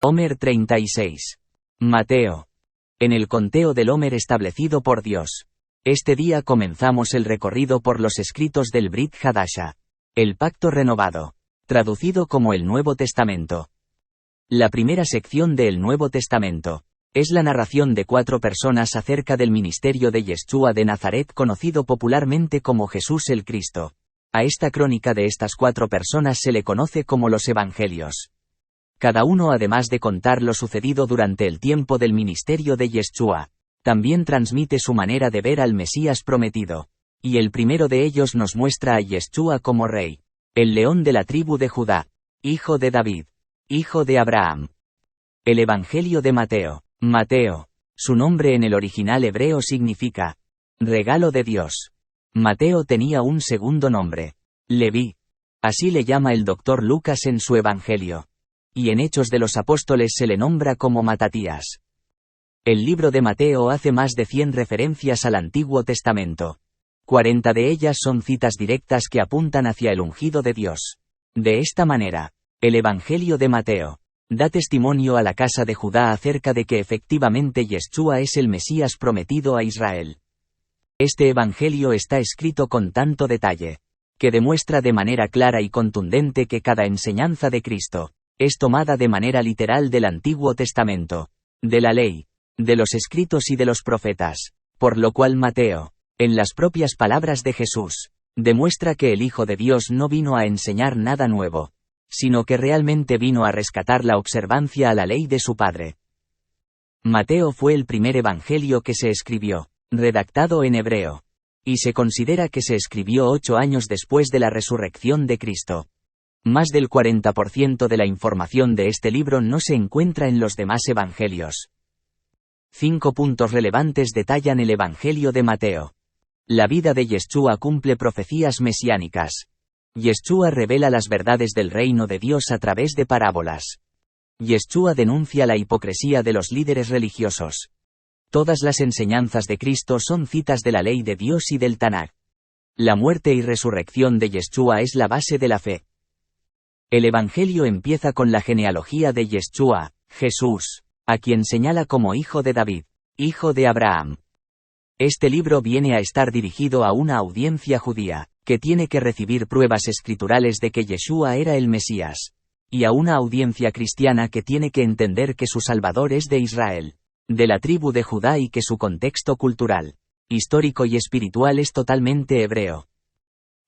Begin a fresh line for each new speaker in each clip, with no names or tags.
Homer 36. Mateo. En el conteo del Homer establecido por Dios. Este día comenzamos el recorrido por los escritos del Brit Hadasha, el Pacto Renovado, traducido como el Nuevo Testamento. La primera sección del Nuevo Testamento es la narración de 4 personas acerca del ministerio de Yeshua de Nazaret, conocido popularmente como Jesús el Cristo. A esta crónica de estas 4 personas se le conoce como los Evangelios. Cada uno, además de contar lo sucedido durante el tiempo del ministerio de Yeshua, también transmite su manera de ver al Mesías prometido. Y el primero de ellos nos muestra a Yeshua como rey, el león de la tribu de Judá, hijo de David, hijo de Abraham. El Evangelio de Mateo. Mateo. Su nombre en el original hebreo significa regalo de Dios. Mateo tenía un segundo nombre, Leví. Así le llama el Dr. Lucas en su Evangelio. Y en Hechos de los Apóstoles se le nombra como Matatías. El libro de Mateo hace más de 100 referencias al Antiguo Testamento. 40 de ellas son citas directas que apuntan hacia el ungido de Dios. De esta manera, el Evangelio de Mateo da testimonio a la casa de Judá acerca de que efectivamente Yeshua es el Mesías prometido a Israel. Este Evangelio está escrito con tanto detalle, que demuestra de manera clara y contundente que cada enseñanza de Cristo es tomada de manera literal del Antiguo Testamento, de la ley, de los escritos y de los profetas, por lo cual Mateo, en las propias palabras de Jesús, demuestra que el Hijo de Dios no vino a enseñar nada nuevo, sino que realmente vino a rescatar la observancia a la ley de su Padre. Mateo fue el primer evangelio que se escribió, redactado en hebreo, y se considera que se escribió 8 años después de la resurrección de Cristo. Más del 40% de la información de este libro no se encuentra en los demás evangelios. 5 puntos relevantes detallan el Evangelio de Mateo. La vida de Yeshua cumple profecías mesiánicas. Yeshua revela las verdades del reino de Dios a través de parábolas. Yeshua denuncia la hipocresía de los líderes religiosos. Todas las enseñanzas de Cristo son citas de la ley de Dios y del Tanaj. La muerte y resurrección de Yeshua es la base de la fe. El Evangelio empieza con la genealogía de Yeshua, Jesús, a quien señala como hijo de David, hijo de Abraham. Este libro viene a estar dirigido a una audiencia judía, que tiene que recibir pruebas escriturales de que Yeshua era el Mesías, y a una audiencia cristiana que tiene que entender que su Salvador es de Israel, de la tribu de Judá, y que su contexto cultural, histórico y espiritual es totalmente hebreo.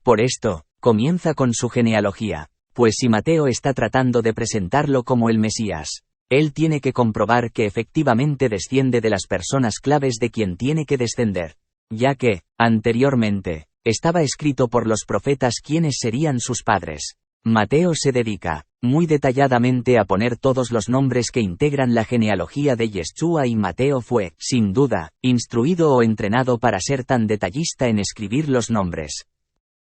Por esto, comienza con su genealogía, pues si Mateo está tratando de presentarlo como el Mesías, él tiene que comprobar que efectivamente desciende de las personas claves de quien tiene que descender, ya que, anteriormente, estaba escrito por los profetas quiénes serían sus padres. Mateo se dedica, muy detalladamente, a poner todos los nombres que integran la genealogía de Yeshua, y Mateo fue, sin duda, instruido o entrenado para ser tan detallista en escribir los nombres.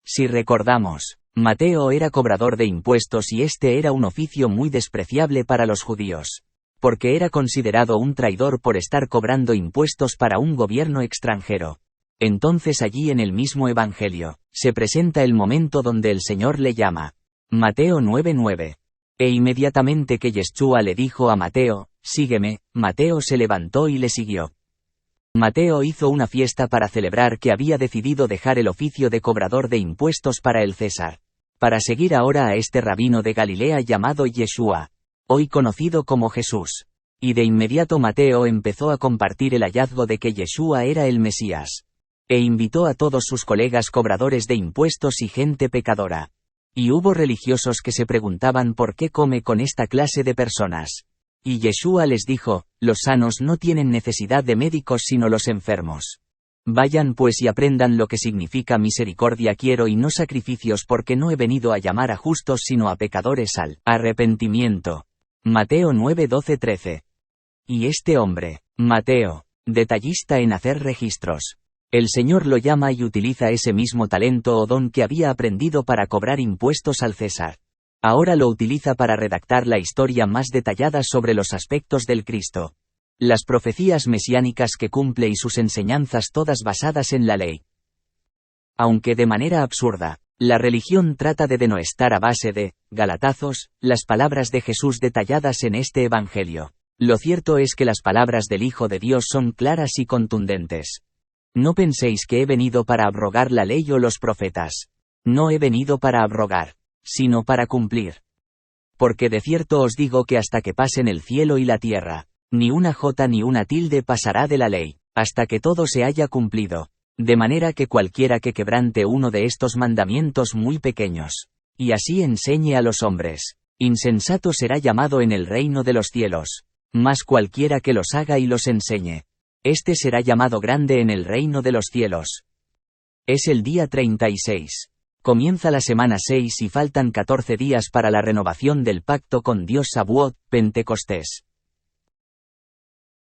Si recordamos, Mateo era cobrador de impuestos y este era un oficio muy despreciable para los judíos, porque era considerado un traidor por estar cobrando impuestos para un gobierno extranjero. Entonces allí en el mismo Evangelio, se presenta el momento donde el Señor le llama. Mateo 9:9. E inmediatamente que Yeshua le dijo a Mateo, sígueme, Mateo se levantó y le siguió. Mateo hizo una fiesta para celebrar que había decidido dejar el oficio de cobrador de impuestos para el César, para seguir ahora a este rabino de Galilea llamado Yeshua, hoy conocido como Jesús. Y de inmediato Mateo empezó a compartir el hallazgo de que Yeshua era el Mesías. E invitó a todos sus colegas cobradores de impuestos y gente pecadora. Y hubo religiosos que se preguntaban por qué come con esta clase de personas. Y Yeshua les dijo, los sanos no tienen necesidad de médicos sino los enfermos. Vayan pues y aprendan lo que significa misericordia quiero y no sacrificios, porque no he venido a llamar a justos sino a pecadores al arrepentimiento. Mateo 9:12-13. Y este hombre, Mateo, detallista en hacer registros. El Señor lo llama y utiliza ese mismo talento o don que había aprendido para cobrar impuestos al César. Ahora lo utiliza para redactar la historia más detallada sobre los aspectos del Cristo. Las profecías mesiánicas que cumple y sus enseñanzas todas basadas en la ley. Aunque de manera absurda, La religión trata de denostar a base de galatazos las palabras de Jesús detalladas en este Evangelio. Lo cierto es que las palabras del Hijo de Dios son claras y contundentes. No penséis que he venido para abrogar la ley o los profetas. No he venido para abrogar, sino para cumplir. Porque de cierto os digo que hasta que pasen el cielo y la tierra, ni una jota ni una tilde pasará de la ley, hasta que todo se haya cumplido. De manera que cualquiera que quebrante uno de estos mandamientos muy pequeños, y así enseñe a los hombres, insensato será llamado en el reino de los cielos. Mas cualquiera que los haga y los enseñe, éste será llamado grande en el reino de los cielos. Es el día 36. Comienza la semana 6 y faltan 14 días para la renovación del pacto con Dios. Shavuot, Pentecostés.